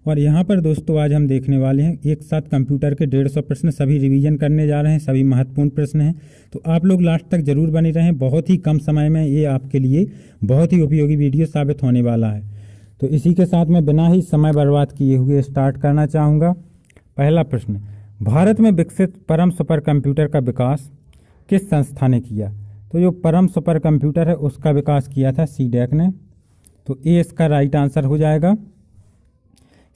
और यहाँ पर दोस्तों आज हम देखने वाले हैं एक साथ कंप्यूटर के 150 प्रश्न, सभी रिवीजन करने जा रहे हैं, सभी महत्वपूर्ण प्रश्न हैं। तो आप लोग लास्ट तक जरूर बने रहें, बहुत ही कम समय में ये आपके लिए बहुत ही उपयोगी वीडियो साबित होने वाला है। तो इसी के साथ मैं बिना ही समय बर्बाद किए हुए स्टार्ट करना चाहूँगा। पहला प्रश्न, भारत में विकसित परम सुपर कंप्यूटर का विकास किस संस्था ने किया? तो जो परम सुपर कंप्यूटर है उसका विकास किया था सीडैक ने। तो ए इसका राइट आंसर हो जाएगा।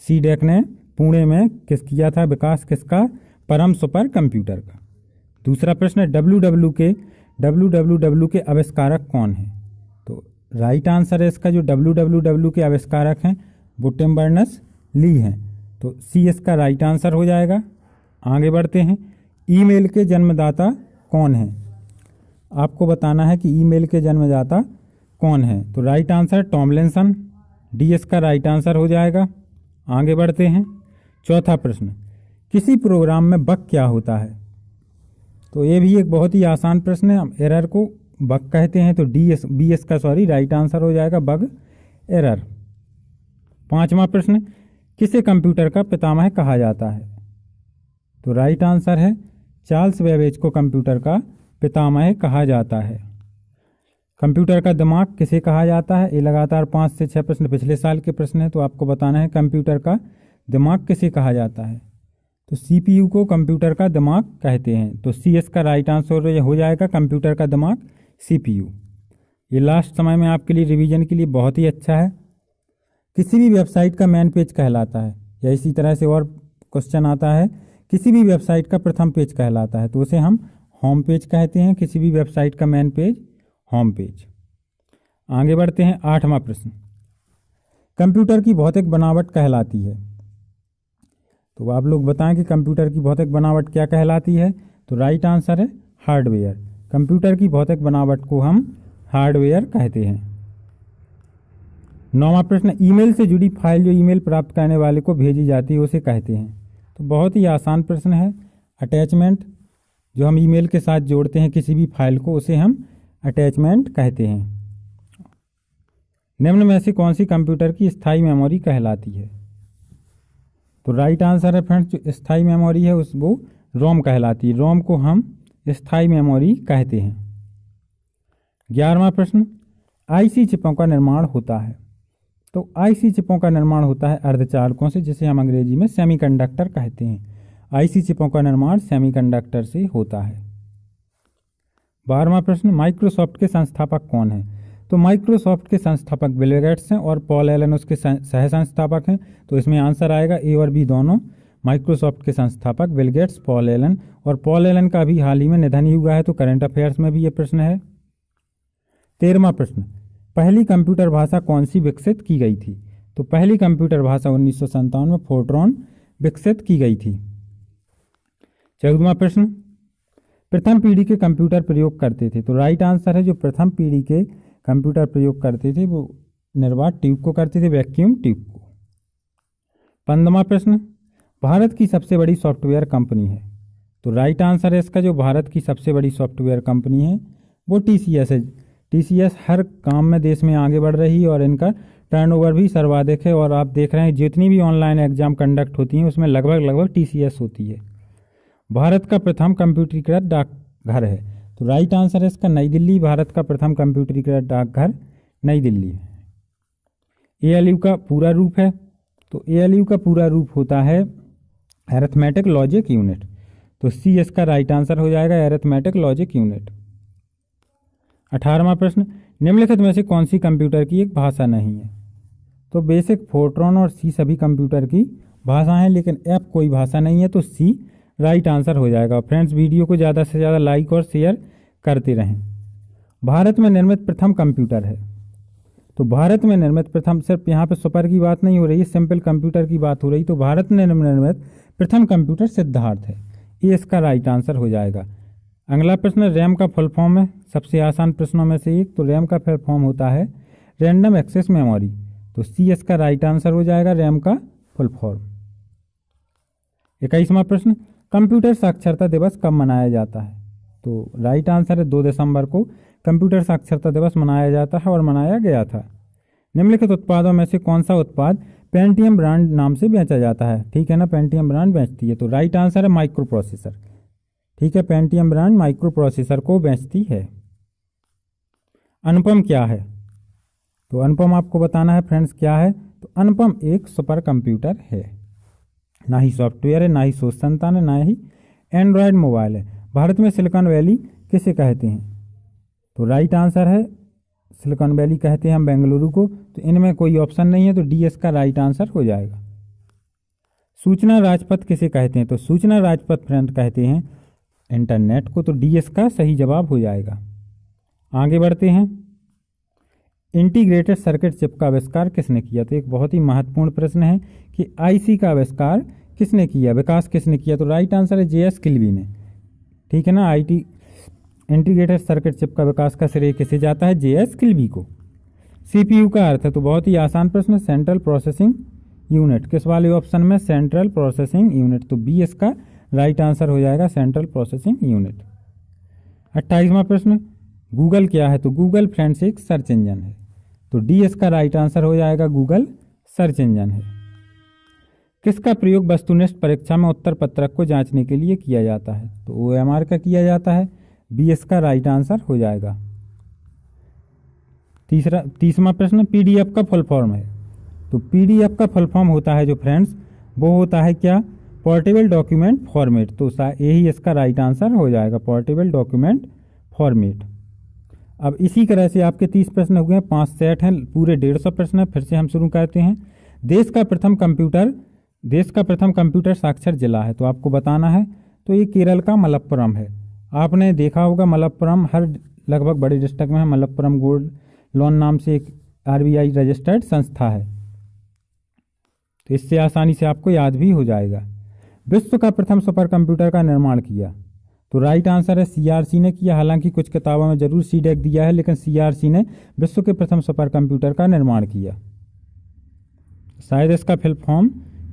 सीडैक ने पुणे में किया था विकास, किसका? परम सुपर कंप्यूटर का। दूसरा प्रश्न है, डब्ल्यू के आविष्कारक कौन है? तो राइट आंसर है इसका, जो डब्ल्यू के आविष्कारक हैं वो टिम बर्नर्स-ली हैं। तो सी इसका राइट आंसर हो जाएगा। आगे बढ़ते हैं, ईमेल के जन्मदाता कौन है? आपको बताना है कि ईमेल के जन्मदाता कौन है। तो राइट आंसर टॉमलिंसन, डी इसका राइट आंसर हो जाएगा। आगे बढ़ते हैं, चौथा प्रश्न, किसी प्रोग्राम में बग क्या होता है? तो ये भी एक बहुत ही आसान प्रश्न है, हम एरर को बग कहते हैं। तो बी इसका राइट आंसर हो जाएगा, बग एरर। पांचवा प्रश्न, किसे कंप्यूटर का पितामह कहा जाता है? तो राइट आंसर है चार्ल्स बेबेज को कंप्यूटर का पितामह कहा जाता है। कंप्यूटर का दिमाग किसे कहा जाता है? ये लगातार 5 से 6 प्रश्न पिछले साल के प्रश्न हैं, तो आपको बताना है कंप्यूटर का दिमाग किसे कहा जाता है। तो सीपीयू को कंप्यूटर का दिमाग कहते हैं। तो सी इसका राइट आंसर हो जाएगा, कंप्यूटर का दिमाग सीपीयू। ये लास्ट समय में आपके लिए रिवीजन के लिए बहुत ही अच्छा है। किसी भी वेबसाइट का मेन पेज कहलाता है, या इसी तरह से और क्वेश्चन आता है, किसी भी वेबसाइट का प्रथम पेज कहलाता है, तो उसे हम होम पेज कहते हैं। किसी भी वेबसाइट का मेन पेज होम पेज। आगे बढ़ते हैं, आठवां प्रश्न, कंप्यूटर की भौतिक बनावट कहलाती है? तो आप लोग बताएं कि कंप्यूटर की भौतिक बनावट क्या कहलाती है? तो राइट आंसर है हार्डवेयर। कंप्यूटर की भौतिक बनावट को हम हार्डवेयर कहते हैं। नौवां प्रश्न, ईमेल से जुड़ी फाइल जो ईमेल प्राप्त करने वाले को भेजी जाती है उसे कहते हैं? तो बहुत ही आसान प्रश्न है, अटैचमेंट। जो हम ईमेल के साथ जोड़ते हैं किसी भी फाइल को, उसे हम अटैचमेंट कहते हैं। निम्न में से कौन सी कंप्यूटर की स्थायी मेमोरी कहलाती है? तो राइट आंसर है फ्रेंड्स, जो स्थायी मेमोरी है वो रोम कहलाती है। रोम को हम स्थायी मेमोरी कहते हैं। 11वां प्रश्न, आईसी चिपों का निर्माण होता है? तो आईसी चिपों का निर्माण होता है अर्धचालकों से, जिसे हम अंग्रेजी में सेमीकंडक्टर कहते हैं। आईसी चिपों का निर्माण सेमीकंडक्टर से होता है। 12वां प्रश्न, माइक्रोसॉफ्ट के संस्थापक कौन हैं? तो माइक्रोसॉफ्ट के संस्थापक बिल गेट्स हैं और पॉल एलन उसके सह संस्थापक हैं। तो इसमें आंसर आएगा ए और बी दोनों। माइक्रोसॉफ्ट के संस्थापक बिल गेट्स, पॉल एलन, और पॉल एलन का भी हाल ही में निधन ही हुआ है, तो करंट अफेयर्स में भी ये प्रश्न है। 13वां प्रश्न, पहली कंप्यूटर भाषा कौन सी विकसित की गई थी? तो पहली कंप्यूटर भाषा 1957 में फोर्ट्रॉन विकसित की गई थी। 14वां प्रश्न, प्रथम पीढ़ी के कंप्यूटर प्रयोग करते थे? तो राइट आंसर है, जो प्रथम पीढ़ी के कंप्यूटर प्रयोग करते थे वो निर्वात ट्यूब को करते थे, वैक्यूम ट्यूब को। 15वां प्रश्न, भारत की सबसे बड़ी सॉफ्टवेयर कंपनी है? तो राइट आंसर है इसका, जो भारत की सबसे बड़ी सॉफ्टवेयर कंपनी है वो टीसीएस है। टीसीएस हर काम में देश में आगे बढ़ रही है और इनका टर्नओवर भी सर्वाधिक है। और आप देख रहे हैं जितनी भी ऑनलाइन एग्जाम कंडक्ट होती हैं उसमें लगभग टीसीएस होती है। भारत का प्रथम कंप्यूटरीकृत डाकघर है? तो राइट आंसर है इसका नई दिल्ली। भारत का प्रथम कंप्यूटरीकृत डाकघर नई दिल्ली है। एएलयू का पूरा रूप है? तो एएलयू का पूरा रूप होता है अरिथमेटिक लॉजिक यूनिट। तो सी इसका राइट आंसर हो जाएगा, अरिथमेटिक लॉजिक यूनिट। 18वां प्रश्न, निम्नलिखित में से कौन सी कंप्यूटर की एक भाषा नहीं है? तो बेसिक, फोर्ट्रॉन और सी सभी कंप्यूटर की भाषा हैं, लेकिन एफ कोई भाषा नहीं है, तो सी राइट आंसर हो जाएगा। फ्रेंड्स, वीडियो को ज़्यादा से ज़्यादा लाइक और शेयर करते रहें। भारत में निर्मित प्रथम कंप्यूटर है? तो भारत में निर्मित प्रथम, सिर्फ यहाँ पे सुपर की बात नहीं हो रही है, सिंपल कंप्यूटर की बात हो रही। तो भारत में निर्मित प्रथम कंप्यूटर सिद्धार्थ है, ये इसका राइट आंसर हो जाएगा। अगला प्रश्न, रैम का फुल फॉर्म है? सबसे आसान प्रश्नों में से एक। तो रैम का फुल फॉर्म होता है रैंडम एक्सेस मेमोरी। तो सी इसका राइट आंसर हो जाएगा, रैम का फुल फॉर्म। 21वां प्रश्न, कंप्यूटर साक्षरता दिवस कब मनाया जाता है? तो राइट आंसर है 2 दिसंबर को कंप्यूटर साक्षरता दिवस मनाया जाता है और मनाया गया था। निम्नलिखित उत्पादों में से कौन सा उत्पाद पेंटियम ब्रांड नाम से बेचा जाता है, ठीक है ना, पेंटियम ब्रांड बेचती है। तो राइट आंसर है माइक्रो प्रोसेसर, ठीक है, पेंटियम ब्रांड माइक्रो प्रोसेसर को बेचती है। अनुपम क्या है? तो अनुपम आपको बताना है फ्रेंड्स क्या है। तो अनुपम एक सुपर कंप्यूटर है, ना ही सॉफ्टवेयर है, ना ही सोच संतान है, ना ही एंड्रॉयड मोबाइल है। भारत में सिलिकॉन वैली किसे कहते हैं? तो राइट आंसर है सिलिकॉन वैली कहते हैं हम बेंगलुरु को। तो इनमें कोई ऑप्शन नहीं है, तो डी इसका राइट आंसर हो जाएगा। सूचना राजपथ किसे कहते हैं? तो सूचना राजपथ फ्रेंड कहते हैं इंटरनेट को। तो डी इसका सही जवाब हो जाएगा। आगे बढ़ते हैं। इंटीग्रेटेड सर्किट चिप का आविष्कार किसने किया? तो एक बहुत ही महत्वपूर्ण प्रश्न है कि आईसी का आविष्कार किसने किया, विकास किसने किया? तो राइट आंसर है जेएस किल्बी ने, ठीक है ना। इंटीग्रेटेड सर्किट चिप का विकास का श्रेय किसे जाता है? जेएस किल्बी को। सीपीयू का अर्थ है? तो बहुत ही आसान प्रश्न, सेंट्रल प्रोसेसिंग यूनिट। किस वाले ऑप्शन में? Central processing unit. तो बी इसका राइट आंसर हो जाएगा, सेंट्रल प्रोसेसिंग यूनिट। 28वां प्रश्न, गूगल क्या है? तो गूगल फ्रेंड्स एक सर्च इंजन है। तो डी इसका राइट आंसर हो जाएगा, गूगल सर्च इंजन है। किसका प्रयोग वस्तुनिष्ठ परीक्षा में उत्तर पत्रक को जांचने के लिए किया जाता है? तो ओएमआर का किया जाता है, बी इसका राइट आंसर हो जाएगा। 30वां प्रश्न, पीडीएफ का फुल फॉर्म है। तो पीडीएफ का फुल फॉर्म होता है जो फ्रेंड्स, वो होता है क्या? Portable document format. तो यही इसका राइट आंसर हो जाएगा, पोर्टेबल डॉक्यूमेंट फॉर्मेट। अब इसी तरह से आपके 30 प्रश्न हो गए, 5 सेट हैं, पूरे 150 प्रश्न है। फिर से हम शुरू करते हैं। देश का प्रथम कंप्यूटर साक्षर जिला है। तो आपको बताना है, तो ये केरल का मलप्पुरम है। आपने देखा होगा मलप्पुरम हर लगभग बड़े डिस्ट्रिक्ट में है। मलप्पुरम गोल्ड लोन नाम से एक आरबीआई रजिस्टर्ड संस्था है, तो इससे आसानी से आपको याद भी हो जाएगा। विश्व का प्रथम सुपर कंप्यूटर का निर्माण किया? तो राइट आंसर है सीआरसी ने किया। हालांकि कुछ किताबों में जरूर सीडेक दिया है, लेकिन सीआरसी ने विश्व के प्रथम सुपर कंप्यूटर का निर्माण किया। शायद इसका फुल फॉर्म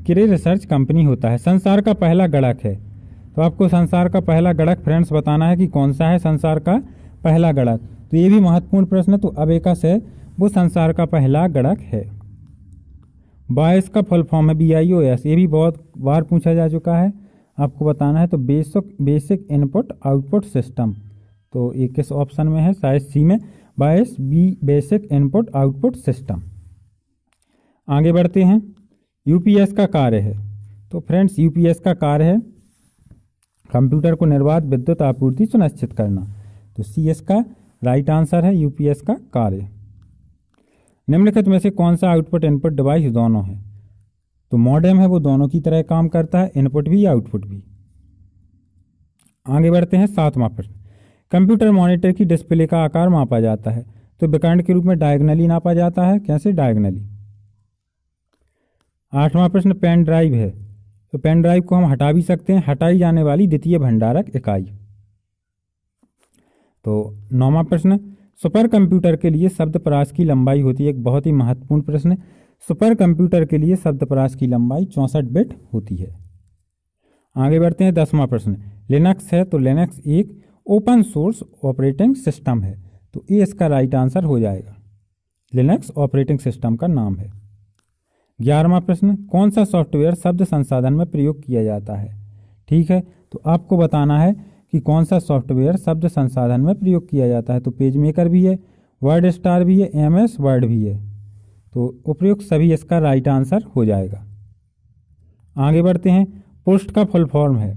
क्रे रिसर्च कंपनी होता है। संसार का पहला गणक है। तो आपको संसार का पहला गणक फ्रेंड्स बताना है कि कौन सा है संसार का पहला गणक। तो ये भी महत्वपूर्ण प्रश्न है। तो अबेकस है, वो संसार का पहला गणक है। बायोस का फुल फॉर्म है BIOS। ये भी बहुत बार पूछा जा चुका है, आपको बताना है। तो बेसिक इनपुट आउटपुट सिस्टम। तो ये किस ऑप्शन में है? शायद सी में, BIOS basic input output system. आगे बढ़ते हैं। यूपीएस का कार्य है। तो फ्रेंड्स यूपीएस का कार्य है कंप्यूटर को निर्बाध विद्युत आपूर्ति सुनिश्चित करना। तो सी इसका राइट आंसर है, यूपीएस का कार्य। निम्नलिखित में से कौन सा आउटपुट इनपुट डिवाइस दोनों है? तो मॉडेम है, वो दोनों की तरह काम करता है, इनपुट भी आउटपुट भी। आगे बढ़ते हैं। 7वां प्रश्न, कंप्यूटर मॉनिटर की डिस्प्ले का आकार मापा जाता है। तो विकर्ण के रूप में डायगनली नापा जाता है। कैसे? डायगनली। 8वां प्रश्न, पेन ड्राइव है। तो पेन ड्राइव को हम हटा भी सकते हैं, हटाई जाने वाली द्वितीय भंडारक इकाई। तो 9वां प्रश्न, सुपर कंप्यूटर के लिए शब्दपरास की लंबाई होती है। एक बहुत ही महत्वपूर्ण प्रश्न है। सुपर कंप्यूटर के लिए शब्दपरास की लंबाई 64 बिट होती है। आगे बढ़ते हैं। 10वां प्रश्न, लिनक्स है। तो लिनक्स एक ओपन सोर्स ऑपरेटिंग सिस्टम है। तो ये इसका राइट आंसर हो जाएगा, लिनक्स ऑपरेटिंग सिस्टम का नाम है। 11वां प्रश्न, कौन सा सॉफ्टवेयर शब्द संसाधन में प्रयोग किया जाता है? ठीक है, तो आपको बताना है कि कौन सा सॉफ्टवेयर शब्द संसाधन में प्रयोग किया जाता है। तो पेज मेकर भी है, वर्ड स्टार भी है, MS वर्ड भी है। तो उपयुक्त सभी इसका राइट आंसर हो जाएगा। आगे बढ़ते हैं। पोस्ट का फुल फॉर्म है।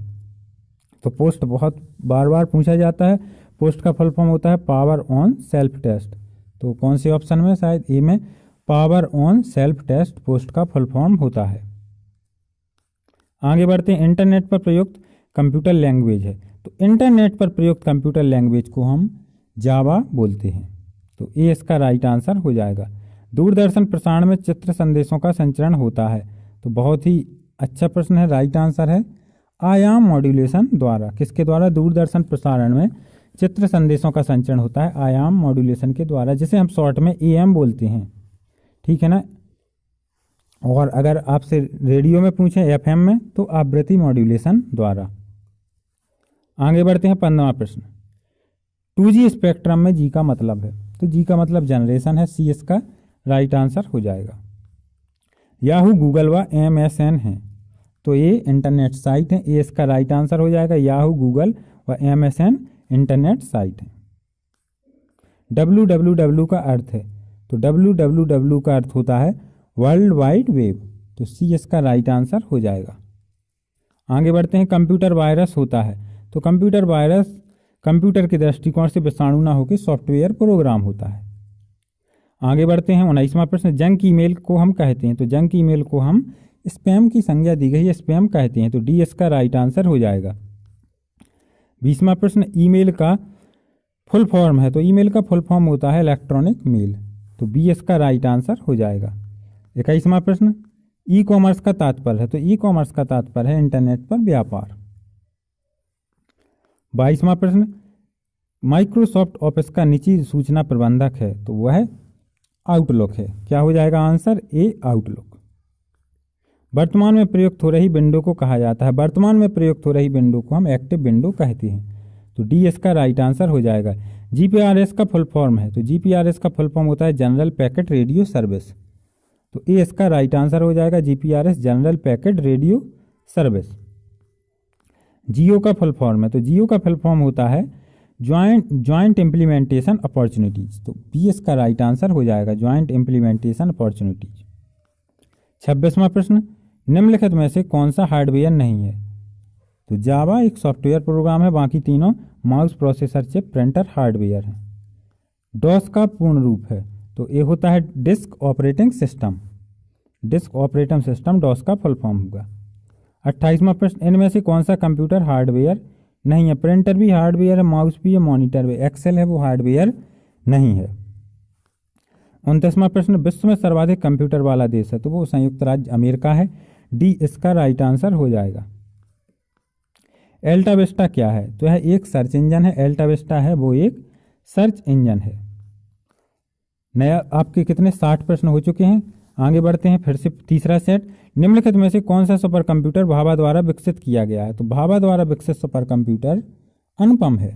तो पोस्ट बहुत बार बार पूछा जाता है। पोस्ट का फुल फॉर्म होता है पावर ऑन सेल्फ टेस्ट। तो कौन से ऑप्शन में? शायद ए में, power on self test post का फुल फॉर्म होता है। आगे बढ़ते हैं। इंटरनेट पर प्रयुक्त कंप्यूटर लैंग्वेज है। तो इंटरनेट पर प्रयुक्त कंप्यूटर लैंग्वेज को हम जावा बोलते हैं। तो ये इसका राइट आंसर हो जाएगा। दूरदर्शन प्रसारण में चित्र संदेशों का संचरण होता है। तो बहुत ही अच्छा प्रश्न है, राइट आंसर है आयाम मॉड्यूलेशन द्वारा। किसके द्वारा? दूरदर्शन प्रसारण में चित्र संदेशों का संचरण होता है आयाम मॉड्यूलेशन के द्वारा, जिसे हम शॉर्ट में AM बोलते हैं, ठीक है ना। और अगर आपसे रेडियो में पूछें FM में, तो आवृत्ति मॉड्यूलेशन द्वारा। आगे बढ़ते हैं। 15वां प्रश्न, 2G स्पेक्ट्रम में G का मतलब है। तो G का मतलब जनरेशन है, C इसका राइट आंसर हो जाएगा। याहू, गूगल व MSN हैं। तो ये इंटरनेट साइट है, ये इसका राइट आंसर हो जाएगा। याहू, गूगल व MSN इंटरनेट साइट है। www का अर्थ है, तो www का अर्थ होता है वर्ल्ड वाइड वेब, तो सी इसका राइट आंसर हो जाएगा। आगे बढ़ते हैं। कंप्यूटर वायरस होता है, तो कंप्यूटर वायरस कंप्यूटर के दृष्टिकोण से विषाणु ना होकर सॉफ्टवेयर प्रोग्राम होता है। आगे बढ़ते हैं। 19वां प्रश्न, जंक ईमेल को हम कहते हैं, तो जंक ईमेल को हम स्पैम की संज्ञा दी गई है, स्पैम कहते हैं, तो डी इसका राइट आंसर हो जाएगा। 20वां प्रश्न, ईमेल का फुल फॉर्म है, तो ईमेल का फुल फॉर्म होता है इलेक्ट्रॉनिक मेल, तो बी इसका राइट आंसर हो जाएगा। 21वां प्रश्न, ई कॉमर्स का तात्पर्य है, तो ई कॉमर्स का तात्पर्य है इंटरनेट पर व्यापार। 22वां प्रश्न, माइक्रोसॉफ्ट ऑफिस का निजी सूचना प्रबंधक है, तो वह आउटलुक है, क्या हो जाएगा आंसर ए आउटलुक। वर्तमान में प्रयुक्त हो रही विंडो को कहा जाता है, वर्तमान में प्रयुक्त हो रही विंडो को हम एक्टिव विंडो कहते हैं, तो डी इसका राइट आंसर हो जाएगा। जीपीआरएस का फुल फॉर्म है, तो जीपीआरएस का फुल फॉर्म होता है जनरल पैकेट रेडियो सर्विस, तो ए इसका राइट आंसर हो जाएगा। GPRS general packet radio service. Jio का फुल फॉर्म है, तो जियो का फुल फॉर्म होता है ज्वाइंट इम्प्लीमेंटेशन अपॉर्चुनिटीज, तो बी इसका राइट आंसर हो जाएगा, ज्वाइंट इम्प्लीमेंटेशन अपॉर्चुनिटीज। 26वां प्रश्न, निम्नलिखित में से कौन सा हार्डवेयर नहीं है, तो जावा एक सॉफ्टवेयर प्रोग्राम है, बाकी तीनों mouse, processor, chip, printer hardware है। डॉस का पूर्ण रूप है, तो ये होता है disk operating system, disk operating system DOS का फुल फॉर्म होगा। 28वां प्रश्न, इनमें से कौन सा कंप्यूटर हार्डवेयर नहीं है, प्रिंटर भी हार्डवेयर है, माउस भी है, मॉनिटर भी, एक्सेल है वो हार्डवेयर नहीं है। 29वां प्रश्न, विश्व में सर्वाधिक कंप्यूटर वाला देश है, तो वो संयुक्त राज्य अमेरिका है, डी इसका राइट आंसर हो जाएगा। एल्टाविस्टा क्या है, तो यह एक सर्च इंजन है, एल्टाविस्टा है वो एक सर्च इंजन है। नया आपके कितने 60 प्रश्न हो चुके हैं। आगे बढ़ते हैं फिर से तीसरा सेट, निम्नलिखित में से कौन सा सुपर कंप्यूटर भाभा द्वारा विकसित किया गया है, तो भाभा द्वारा विकसित सुपर कंप्यूटर अनुपम है,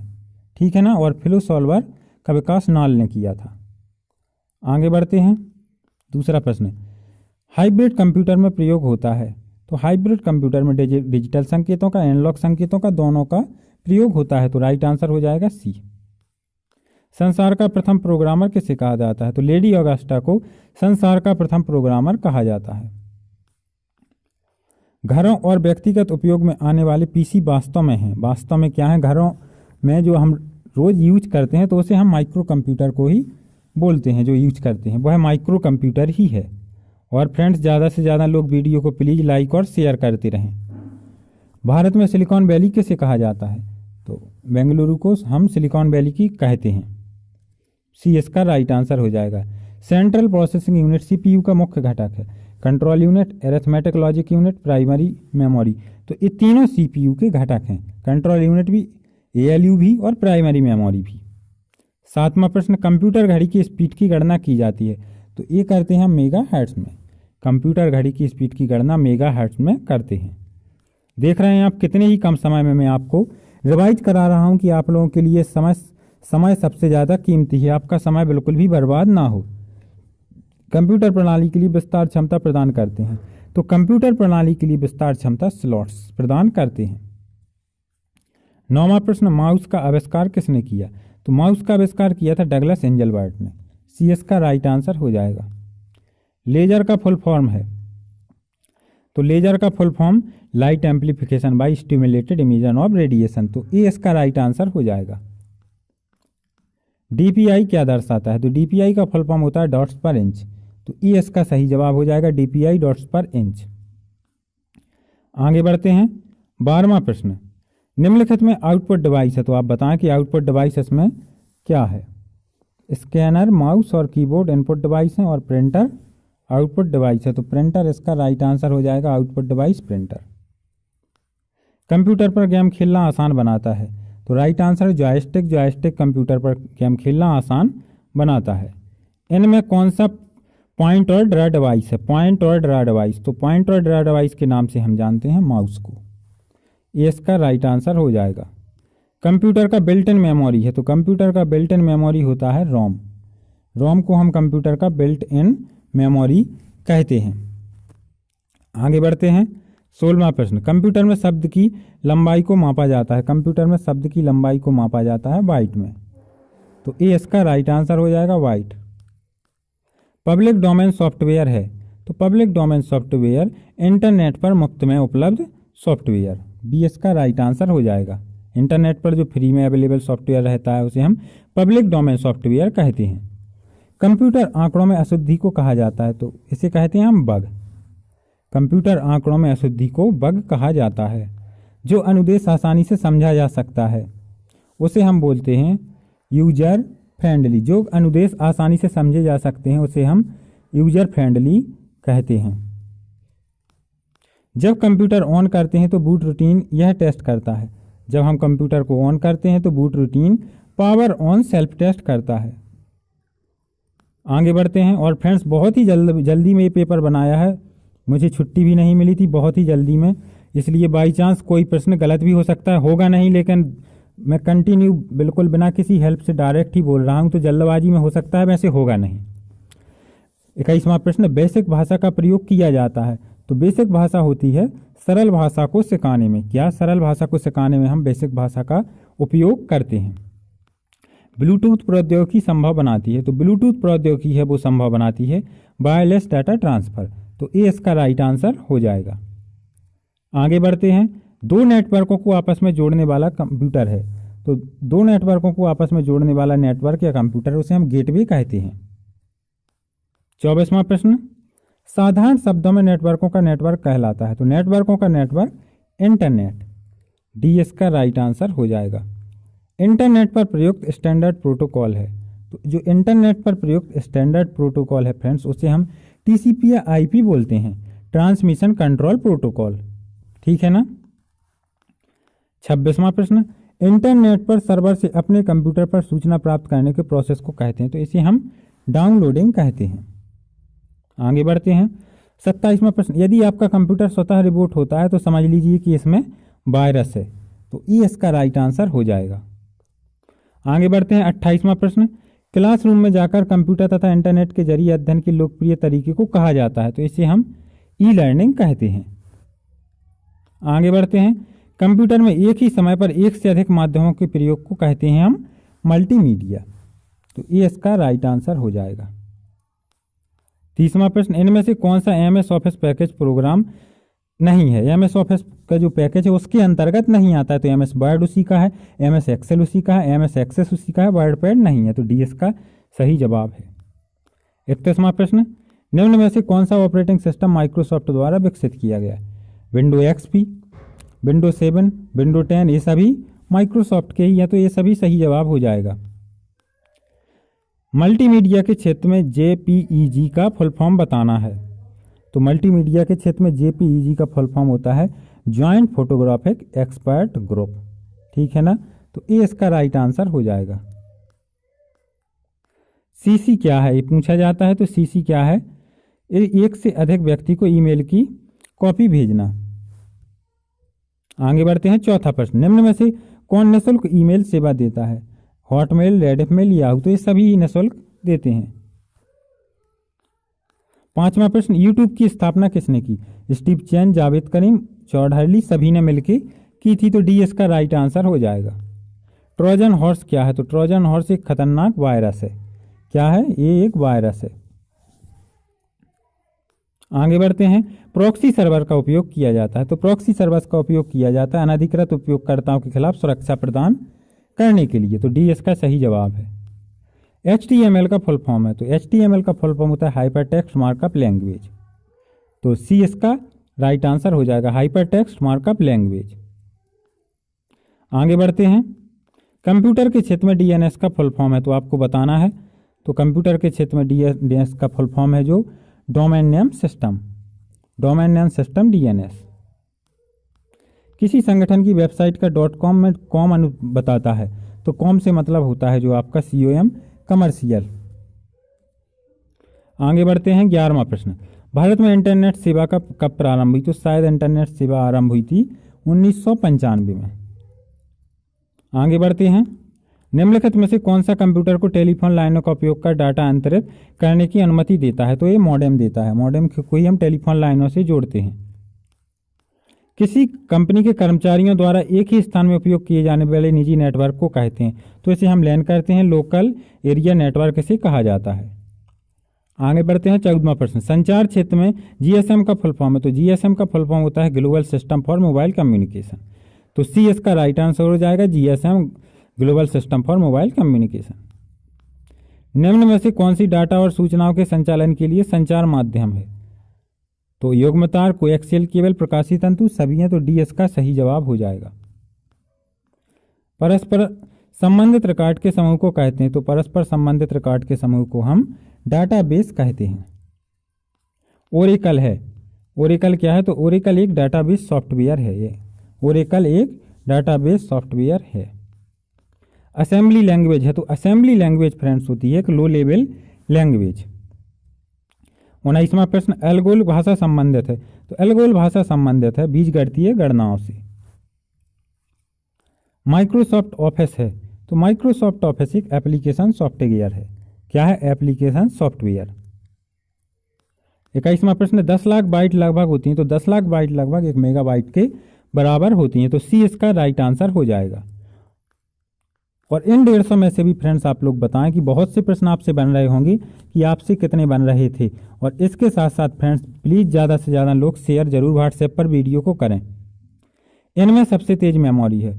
ठीक है ना, और फ्लो सॉल्वर का विकास नाल ने किया था। आगे बढ़ते हैं। दूसरा प्रश्न, हाइब्रिड कंप्यूटर में प्रयोग होता है, तो हाइब्रिड कंप्यूटर में डिजिटल संकेतों का, एनालॉग संकेतों का, दोनों का प्रयोग होता है, तो राइट आंसर हो जाएगा सी। संसार का प्रथम प्रोग्रामर किसे कहा जाता है, तो लेडी ऑगस्टा को संसार का प्रथम प्रोग्रामर कहा जाता है। घरों और व्यक्तिगत उपयोग में आने वाले पीसी वास्तव में हैं, वास्तव में क्या है, घरों में जो हम रोज यूज करते हैं, तो उसे हम माइक्रो कंप्यूटर को ही बोलते हैं, जो यूज करते हैं वह माइक्रो कंप्यूटर ही है। और फ्रेंड्स, ज़्यादा से ज़्यादा लोग वीडियो को प्लीज़ लाइक और शेयर करते रहें। भारत में सिलिकॉन वैली किसे कहा जाता है, तो बेंगलुरु को हम सिलिकॉन वैली की कहते हैं, सी इसका राइट आंसर हो जाएगा। सेंट्रल प्रोसेसिंग यूनिट सीपीयू का मुख्य घटक है, control unit, arithmetic logic unit, primary memory, तो ये तीनों सीपीयू के घटक हैं, कंट्रोल यूनिट भी, एएलयू भी और प्राइमरी मेमोरी भी। 7वां प्रश्न, कंप्यूटर घड़ी की स्पीड की गणना की जाती है, तो ये करते हैं हम मेगा हर्ट्ज में, कंप्यूटर घड़ी की स्पीड की गणना मेगा हर्ट्ज में करते हैं। देख रहे हैं आप कितने ही कम समय में मैं आपको रिवाइज करा रहा हूँ कि आप लोगों के लिए समय सबसे ज़्यादा कीमती है, आपका समय बिल्कुल भी बर्बाद ना हो। कंप्यूटर प्रणाली के लिए विस्तार क्षमता प्रदान करते हैं, तो कंप्यूटर प्रणाली के लिए विस्तार क्षमता स्लॉट्स प्रदान करते हैं। 9वां प्रश्न, माउस का आविष्कार किसने किया, तो माउस का आविष्कार किया था डगलस एंजलबर्ट ने, सी इसका राइट आंसर हो जाएगा। लेजर का फुल फॉर्म है, तो लेजर का full form light amplification by stimulated emission of radiation, तो ए इसका राइट आंसर हो जाएगा। डीपीआई क्या दर्शाता है, तो डीपीआई का फुल फॉर्म होता है डॉट्स पर इंच, तो ई इसका सही जवाब हो जाएगा, डीपीआई डॉट्स पर इंच। आगे बढ़ते हैं। 12वां प्रश्न, निम्नलिखित में आउटपुट डिवाइस है, तो आप बताएं कि आउटपुट डिवाइस इसमें क्या है। स्कैनर, माउस और कीबोर्ड इनपुट डिवाइस हैं, और प्रिंटर आउटपुट डिवाइस है, तो प्रिंटर इसका राइट आंसर हो जाएगा, आउटपुट डिवाइस प्रिंटर। कंप्यूटर पर गेम खेलना आसान बनाता है, तो right answer joystick, joystick computer पर गेम खेलना आसान बनाता है। इनमें कौन सा पॉइंट और ड्रा डिवाइस है, पॉइंट और ड्रा डिवाइस, तो पॉइंट और ड्रा डिवाइस के नाम से हम जानते हैं माउस को, ये इसका राइट आंसर हो जाएगा। कंप्यूटर का बिल्ट इन मेमोरी है, तो कंप्यूटर का बिल्ट इन मेमोरी होता है रोम, रोम को हम कंप्यूटर का बिल्ट इन मेमोरी कहते हैं। आगे बढ़ते हैं। 16वां प्रश्न, कंप्यूटर में शब्द की लंबाई को मापा जाता है। कंप्यूटर में शब्द की लंबाई को मापा जाता है बाइट में। तो ए इसका राइट आंसर हो जाएगा, बाइट। पब्लिक डोमेन सॉफ्टवेयर है, तो पब्लिक डोमेन सॉफ्टवेयर इंटरनेट पर मुफ्त में उपलब्ध सॉफ्टवेयर, बी इसका राइट आंसर हो जाएगा। इंटरनेट पर जो फ्री में अवेलेबल सॉफ्टवेयर रहता है उसे हम पब्लिक डोमेन सॉफ्टवेयर कहते हैं। कंप्यूटर आंकड़ों में अशुद्धि को कहा जाता है, तो इसे कहते हैं हम बग। कंप्यूटर आंकड़ों में अशुद्धि को बग कहा जाता है। जो अनुदेश आसानी से समझा जा सकता है उसे हम बोलते हैं यूजर फ्रेंडली। जो अनुदेश आसानी से समझे जा सकते हैं उसे हम यूजर फ्रेंडली कहते हैं। जब कंप्यूटर ऑन करते हैं तो बूट रूटीन यह टेस्ट करता है। जब हम कंप्यूटर को ऑन करते हैं तो boot routine power on self test करता है। आगे बढ़ते हैं। और फ्रेंड्स, बहुत ही जल्दी में ये पेपर बनाया है, मुझे छुट्टी भी नहीं मिली थी, बहुत ही जल्दी में, इसलिए बाई चांस कोई प्रश्न गलत भी हो सकता है, होगा नहीं, लेकिन मैं कंटिन्यू बिल्कुल बिना किसी हेल्प से डायरेक्ट ही बोल रहा हूँ, तो जल्दबाजी में हो सकता है, वैसे होगा नहीं। 21वां प्रश्न, बेसिक भाषा का प्रयोग किया जाता है। तो बेसिक भाषा होती है सरल भाषा को सिखाने में। क्या? सरल भाषा को सिखाने में हम बेसिक भाषा का उपयोग करते हैं। ब्लूटूथ प्रौद्योगिकी संभव बनाती है। तो ब्लूटूथ प्रौद्योगिकी है वो संभव बनाती है वायरलेस डाटा ट्रांसफर। तो ए इसका राइट आंसर हो जाएगा। आगे बढ़ते हैं। दो नेटवर्कों को आपस में जोड़ने वाला कंप्यूटर है। तो दो नेटवर्कों को आपस में जोड़ने वाला नेटवर्क या कंप्यूटर उसे हम गेटवे कहते हैं। 24वां प्रश्न, साधारण शब्दों में नेटवर्कों का नेटवर्क कहलाता है। तो नेटवर्कों का नेटवर्क इंटरनेट, डी इसका राइट आंसर हो जाएगा। इंटरनेट पर प्रयुक्त स्टैंडर्ड प्रोटोकॉल है। तो जो इंटरनेट पर प्रयुक्त स्टैंडर्ड प्रोटोकॉल है फ्रेंड्स, उसे हम टीसीपी या आईपी बोलते हैं, ट्रांसमिशन कंट्रोल प्रोटोकॉल। ठीक है ना। 26वां प्रश्न, इंटरनेट पर सर्वर से अपने कंप्यूटर पर सूचना प्राप्त करने के प्रोसेस को कहते हैं। तो इसे हम डाउनलोडिंग कहते हैं। आगे बढ़ते हैं। 27वां प्रश्न, यदि आपका कंप्यूटर स्वतः रिबूट होता है तो समझ लीजिए कि इसमें वायरस है। तो ई इसका राइट आंसर हो जाएगा। आगे बढ़ते हैं। 28वां प्रश्न, क्लासरूम में जाकर कंप्यूटर तथा इंटरनेट के जरिए अध्ययन के लोकप्रिय तरीके को कहा जाता है। तो इसे हम ई लर्निंग कहते हैं। आगे बढ़ते हैं। कंप्यूटर में एक ही समय पर एक से अधिक माध्यमों के प्रयोग को कहते हैं हम मल्टीमीडिया। तो ये इसका राइट आंसर हो जाएगा। 30वां प्रश्न, इनमें से कौन सा एमएस ऑफिस पैकेज प्रोग्राम नहीं है? एमएस ऑफिस का जो पैकेज है उसके अंतर्गत नहीं आता है। तो एमएस वर्ड उसी का है, एमएस एक्सेल उसी का है, एमएस एक्सेस उसी का है, वर्ड पैड नहीं है। तो डी इसका सही जवाब है। 31वां प्रश्न, निम्न में से कौन सा ऑपरेटिंग सिस्टम माइक्रोसॉफ्ट द्वारा विकसित किया गया? विंडो एक्सपी, विंडो 7, विंडो 10, ये सभी माइक्रोसॉफ्ट के ही हैं। तो ये सभी सही जवाब हो जाएगा। मल्टीमीडिया के क्षेत्र में जेपीईजी का फुल फॉर्म बताना है। तो मल्टीमीडिया के क्षेत्र में जेपीईजी का फुल फॉर्म होता है जॉइंट फोटोग्राफिक एक्सपर्ट ग्रुप। ठीक है ना। तो ये इसका राइट आंसर हो जाएगा। सीसी क्या है ये पूछा जाता है। तो सीसी क्या है? एक से अधिक व्यक्ति को ईमेल की कॉपी भेजना। आगे बढ़ते हैं। चौथा प्रश्न, निम्न में से कौन निःशुल्क ईमेल सेवा देता है? Hotmail, Rediffmail, Yahoo. तो ये सभी निःशुल्क देते हैं। 5वां प्रश्न, यूट्यूब की स्थापना किसने की? स्टीव चैन, जावेद करीम, चौधरी, सभी ने मिलकर की थी। तो डी इसका राइट आंसर हो जाएगा। ट्रोजन हॉर्स क्या है? तो ट्रोजन हॉर्स एक खतरनाक वायरस है। क्या है? ये एक वायरस है। आगे बढ़ते हैं। प्रॉक्सी सर्वर का उपयोग किया जाता है। तो प्रॉक्सी सर्वर का उपयोग किया जाता है अनधिकृत उपयोगकर्ताओं के खिलाफ सुरक्षा प्रदान करने के लिए। तो डी इसका सही जवाब है। HTML का फुल फॉर्म है। तो HTML का फुल फॉर्म होता है हाइपर टेक्स्ट मार्कअप लैंग्वेज। तो सी इसका राइट आंसर हो जाएगा, हाइपर टेक्स्ट मार्कअप लैंग्वेज। आगे बढ़ते हैं। कंप्यूटर के क्षेत्र में DNS का फुल फॉर्म है, तो आपको बताना है। तो कंप्यूटर के क्षेत्र में DNS का फुल फॉर्म है जो domain name system, domain name system DNS। किसी संगठन की वेबसाइट का .com में कॉम बताता है। तो कॉम से मतलब होता है जो आपका COM, कमर्शियल। आगे बढ़ते हैं। 11वां प्रश्न, भारत में इंटरनेट सेवा का कब प्रारंभ हुई? तो शायद इंटरनेट सेवा आरंभ हुई थी 1995 में। आगे बढ़ते हैं। निम्नलिखित में से कौन सा कंप्यूटर को टेलीफोन लाइनों का उपयोग कर डाटा अंतरित करने की अनुमति देता है? तो ये मॉडेम देता है। मॉडेम को ही हम टेलीफोन लाइनों से जोड़ते हैं। किसी कंपनी के कर्मचारियों द्वारा एक ही स्थान में उपयोग किए जाने वाले निजी नेटवर्क को कहते हैं, तो इसे हम लैन करते हैं। लोकल एरिया नेटवर्क इसे कहा जाता है। आगे बढ़ते हैं 14वां प्रश्न, संचार क्षेत्र में जीएसएम का फुल फॉर्म है, तो जीएसएम का फुल फॉर्म होता है global system for mobile communication, तो सी इसका राइट आंसर हो जाएगा, GSM global system for mobile communication. निम्न में से कौन सी डाटा और सूचनाओं के संचालन के लिए संचार माध्यम है, तो युग्मतार, कोएक्सियल केबल, प्रकाशीय तंतु, सभी हैं, तो डी इसका सही जवाब हो जाएगा। परस्पर संबंधित रिकॉर्ड के समूह को कहते हैं, तो परस्पर संबंधित रिकॉर्ड के समूह को हम डाटाबेस कहते हैं। ओरेकल है, ओरेकल क्या है, तो ओरेकल एक डाटाबेस सॉफ्टवेयर है, ये ओरेकल एक डाटाबेस सॉफ्टवेयर है। असेंबली लैंग्वेज है, तो असेंबली लैंग्वेज फ्रेंड्स होती है एक लो लेवल लैंग्वेज। 19वां प्रश्न, एल्गोल भाषा संबंधित है, तो एल्गोल भाषा संबंधित है बीजगणितीय गणनाओं से। माइक्रोसॉफ्ट ऑफिस है, तो माइक्रोसॉफ्ट ऑफिस एक एप्लीकेशन सॉफ्टवेयर है, क्या है, एप्लीकेशन सॉफ्टवेयर। 21वां प्रश्न, 10 लाख बाइट लगभग होती हैं, तो 10 लाख बाइट लगभग 1 मेगाबाइट के बराबर होती हैं, तो सी इसका राइट आंसर हो जाएगा। और इन 150 में से भी फ्रेंड्स आप लोग बताएं कि बहुत से प्रश्न आपसे बन रहे होंगे कि आपसे कितने बन रहे थे। और इसके साथ साथ फ्रेंड्स प्लीज़ ज़्यादा से ज़्यादा लोग शेयर जरूर व्हाट्सएप पर वीडियो को करें। इनमें सबसे तेज मेमोरी है,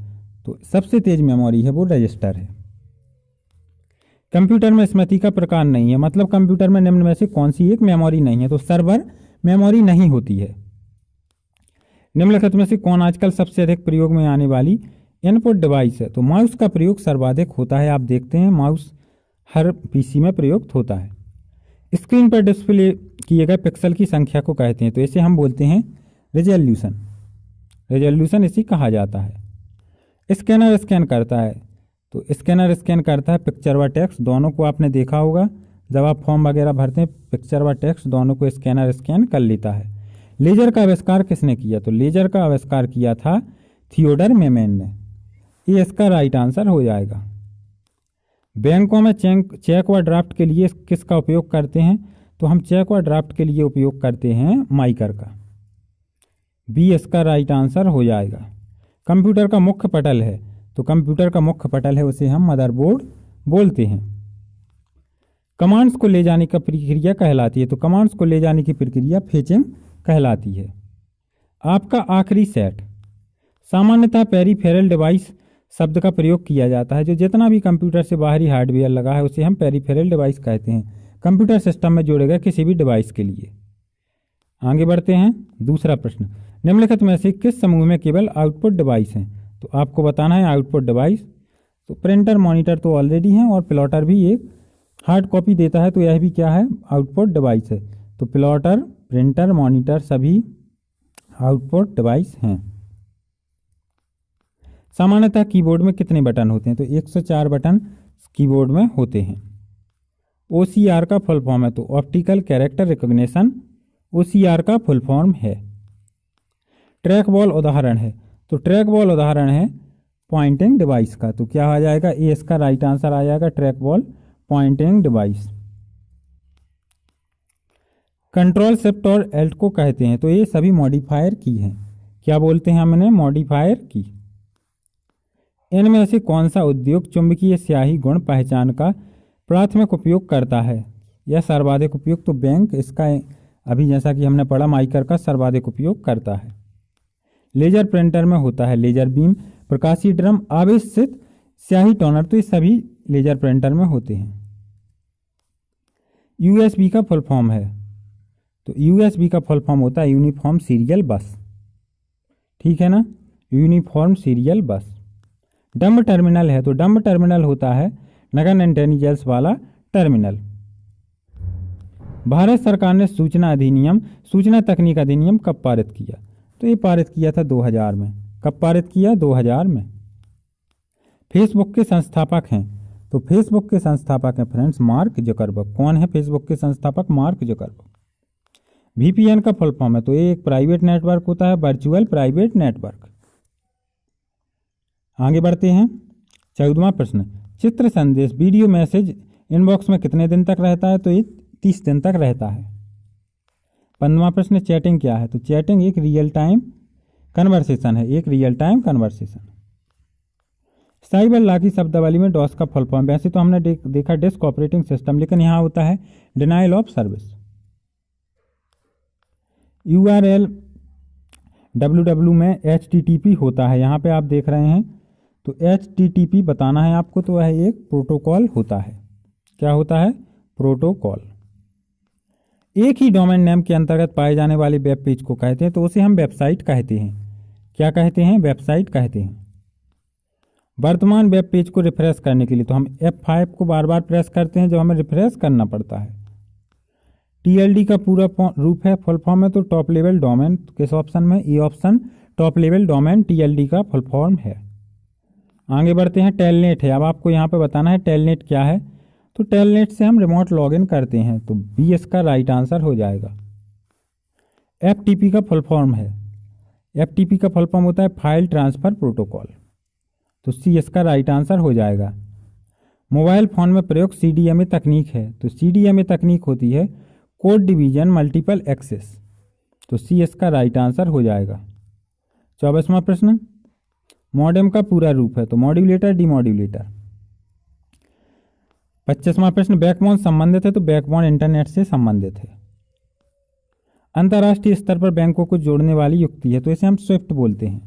तो सबसे तेज मेमोरी है वो रजिस्टर है। कंप्यूटर में स्मृति का प्रकार नहीं है, मतलब कंप्यूटर में निम्न में से कौन सी एक मेमोरी नहीं है, तो सर्वर मेमोरी नहीं होती है। निम्नलिखित में से कौन आजकल सबसे अधिक प्रयोग में आने वाली इनपुट डिवाइस है, तो माउस का प्रयोग सर्वाधिक होता है। आप देखते हैं माउस हर पीसी में प्रयुक्त होता है। स्क्रीन पर डिस्प्ले किए गए पिक्सल की संख्या को कहते हैं, तो इसे हम बोलते हैं रिजोल्यूशन, रिजोल्यूशन इसी कहा जाता है। स्कैनर स्कैन करता है, तो स्कैनर स्कैन करता है पिक्चर व टेक्स्ट, दोनों को आपने देखा होगा जब आप फॉर्म वगैरह भरते हैं, पिक्चर व टेक्स्ट दोनों को स्कैनर स्कैन कर लेता है। लेजर का आविष्कार किसने किया, तो लेजर का आविष्कार किया था थियोडर मेमन ने, ये इसका राइट आंसर हो जाएगा। बैंकों में चेक व ड्राफ्ट के लिए किसका उपयोग करते हैं, तो हम चेक व ड्राफ्ट के लिए उपयोग करते हैं माइकर का, बी इसका राइट आंसर हो जाएगा। कंप्यूटर का मुख्य पटल है, तो कंप्यूटर का मुख्य पटल है उसे हम मदरबोर्ड बोलते हैं। कमांड्स को ले जाने का प्रक्रिया कहलाती है, तो कमांड्स को ले जाने की प्रक्रिया फेचिंग कहलाती है। आपका आखिरी सेट, सामान्यतः पेरीफेरल डिवाइस शब्द का प्रयोग किया जाता है, जो जितना भी कंप्यूटर से बाहरी हार्डवेयर लगा है उसे हम पेरीफेरल डिवाइस कहते हैं, कंप्यूटर सिस्टम में जोड़े गए किसी भी डिवाइस के लिए। आगे बढ़ते हैं, दूसरा प्रश्न, निम्नलिखित में से किस समूह में केवल आउटपुट डिवाइस हैं, तो आपको बताना है आउटपुट डिवाइस। तो प्रिंटर मॉनिटर तो ऑलरेडी हैं, और प्लॉटर भी एक हार्ड कॉपी देता है, तो यह भी क्या है, आउटपुट डिवाइस है। तो प्लॉटर, प्रिंटर, मॉनिटर सभी आउटपुट डिवाइस हैं। सामान्यतः कीबोर्ड में कितने बटन होते हैं, तो 104 बटन कीबोर्ड में होते हैं। OCR का फुल फॉर्म है, तो ऑप्टिकल कैरेक्टर रिकॉग्निशन OCR का फुल फॉर्म है। ट्रैक बॉल उदाहरण है, तो ट्रैक बॉल उदाहरण है पॉइंटिंग डिवाइस का, तो क्या आ जाएगा, ए इसका राइट आंसर आ जाएगा, track ball pointing device. Control shift और एल्ट को कहते हैं, तो ये सभी मॉडिफायर की हैं, क्या बोलते हैं हमने, मॉडिफायर की। इनमें से कौन सा उद्योग चुंबकीय स्याही गुण पहचान का प्राथमिक उपयोग करता है या सर्वाधिक उपयोग, तो बैंक इसका अभी जैसा कि हमने पढ़ा माइकर का सर्वाधिक उपयोग करता है। लेजर प्रिंटर में होता है लेजर बीम, प्रकाशीय ड्रम, आवेशित स्याही टोनर, तो ये सभी लेजर प्रिंटर में होते हैं। USB का फुल फॉर्म है, तो USB का फुल फॉर्म होता है यूनिफॉर्म सीरियल बस, ठीक है ना, यूनिफॉर्म सीरियल बस। डम्ब टर्मिनल है, तो डम्ब टर्मिनल होता है नगन इंटेलिजेंस वाला टर्मिनल। भारत सरकार ने सूचना अधिनियम, सूचना तकनीक अधिनियम कब पारित किया, तो ये पारित किया था 2000 में। कब पारित किया, 2000 में। फेसबुक के संस्थापक हैं, तो फेसबुक के संस्थापक हैं फ्रेंड्स मार्क जकरबर्ग। कौन है फेसबुक के संस्थापक, मार्क जकरबर्ग। VPN का फुल फॉर्म है, तो ये एक प्राइवेट नेटवर्क होता है, वर्चुअल प्राइवेट नेटवर्क। आगे बढ़ते हैं, 14वां प्रश्न, चित्र संदेश वीडियो मैसेज इनबॉक्स में कितने दिन तक रहता है, तो ये 30 दिन तक रहता है। 15वां प्रश्न, चैटिंग क्या है, तो चैटिंग एक रियल टाइम कन्वर्सेशन है, एक रियल टाइम कन्वर्सेशन। साइबर की शब्दावली में डॉस का फुल फॉर्म, वैसे तो हमने देखा डिस्क ऑपरेटिंग सिस्टम, लेकिन यहाँ होता है denial of service. URL www में HTTP होता है, यहाँ पे आप देख रहे हैं तो HTTP बताना है आपको, तो वह एक प्रोटोकॉल होता है। क्या होता है? प्रोटोकॉल। एक ही डोमेन नेम के अंतर्गत पाए जाने वाले वेब पेज को कहते हैं तो उसे हम वेबसाइट कहते हैं। क्या कहते हैं? वेबसाइट कहते हैं। वर्तमान वेब पेज को रिफ्रेश करने के लिए तो हम F5 को बार बार प्रेस करते हैं जब हमें रिफ्रेश करना पड़ता है। TLD का पूरा रूप है, फुल फॉर्म है, तो टॉप लेवल डोमेन, किस ऑप्शन में? E option, top level domain TLD का फुल फॉर्म है। आगे बढ़ते हैं, टेलनेट है। अब आपको यहाँ पे बताना है टेलनेट क्या है, तो टेलनेट से हम रिमोट लॉगिन करते हैं, तो B इसका राइट आंसर हो जाएगा। FTP का फुल फॉर्म है, FTP का फुल फॉर्म होता है फाइल ट्रांसफर प्रोटोकॉल, तो C इसका राइट आंसर हो जाएगा। मोबाइल फ़ोन में प्रयोग CDMA तकनीक है, तो CDMA तकनीक होती है कोड डिवीजन मल्टीपल एक्सेस, तो C इसका राइट आंसर हो जाएगा। 24वां प्रश्न, मॉडेम का पूरा रूप है, तो मॉड्यूलेटर, डिमॉड्यूलेटर। 25वां प्रश्न, बैकबोन संबंधित है, तो बैकबोन इंटरनेट से संबंधित है। अंतर्राष्ट्रीय स्तर पर बैंकों को जोड़ने वाली युक्ति है, तो इसे हम स्विफ्ट बोलते हैं,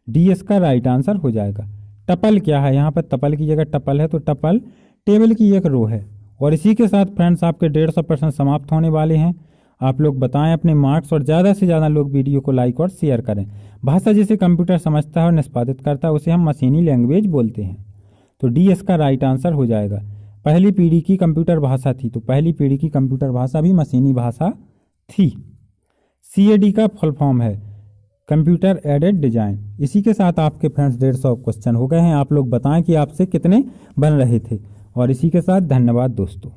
D इसका राइट आंसर हो जाएगा। टपल क्या है? यहाँ पर टपल की जगह टपल है, तो टपल टेबल की एक रो है। और इसी के साथ फ्रेंड्स आपके 150 प्रश्न समाप्त होने वाले हैं। आप लोग बताएं अपने मार्क्स, और ज़्यादा से ज़्यादा लोग वीडियो को लाइक और शेयर करें। भाषा जिसे कंप्यूटर समझता है और निष्पादित करता है उसे हम मशीनी लैंग्वेज बोलते हैं, तो D इसका राइट आंसर हो जाएगा। पहली पीढ़ी की कंप्यूटर भाषा थी, तो पहली पीढ़ी की कंप्यूटर भाषा भी मशीनी भाषा थी। CAD का फुल फॉर्म है कंप्यूटर एडेड डिजाइन। इसी के साथ आपके फ्रेंड्स 150 क्वेश्चन हो गए हैं। आप लोग बताएं कि आपसे कितने बन रहे थे, और इसी के साथ धन्यवाद दोस्तों।